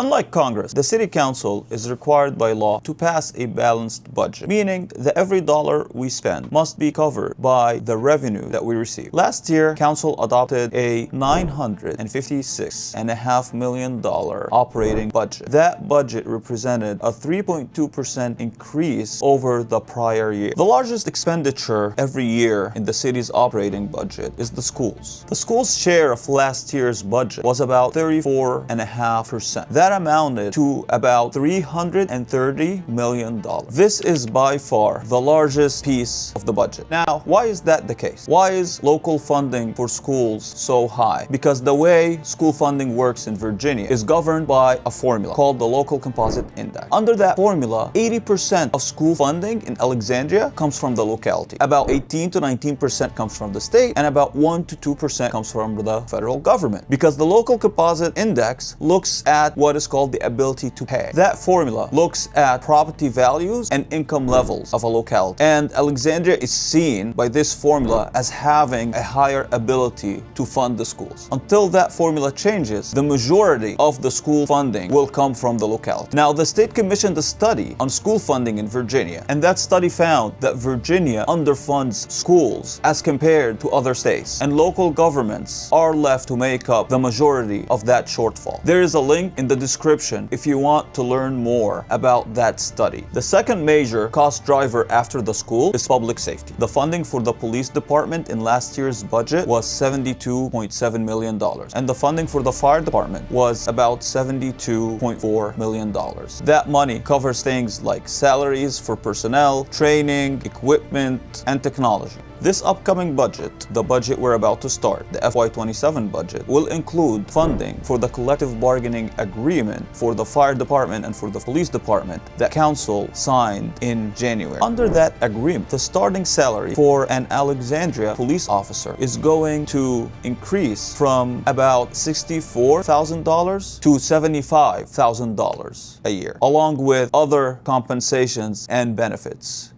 Unlike Congress, the City Council is required by law to pass a balanced budget, meaning that every dollar we spend must be covered by the revenue that we receive. Last year, Council adopted a $956.5 million operating budget. That budget represented a 3.2% increase over the prior year. The largest expenditure every year in the city's operating budget is the schools. The schools' share of last year's budget was about 34.5%. That amounted to about $330 million. This is by far the largest piece of the budget. Now, why is that the case? Why is local funding for schools so high? Because the way school funding works in Virginia is governed by a formula called the Local Composite Index. Under that formula, 80% of school funding in Alexandria comes from the locality. About 18 to 19% comes from the state, and about 1 to 2% comes from the federal government. Because the Local Composite Index looks at what is called the ability to pay. That formula looks at property values and income levels of a locality. And Alexandria is seen by this formula as having a higher ability to fund the schools. Until that formula changes, the majority of the school funding will come from the locality. Now, the state commissioned a study on school funding in Virginia, and that study found that Virginia underfunds schools as compared to other states, and local governments are left to make up the majority of that shortfall. There is a link in the description if you want to learn more about that study. The second major cost driver after the school is public safety. The funding for the police department in last year's budget was $72.7 million, and the funding for the fire department was about $72.4 million. That money covers things like salaries for personnel, training, equipment, and technology. This upcoming budget, the budget we're about to start, the FY27 budget, will include funding for the collective bargaining agreement for the fire department and for the police department that Council signed in January. Under that agreement, the starting salary for an Alexandria police officer is going to increase from about $64,000 to $75,000 a year, along with other compensations and benefits.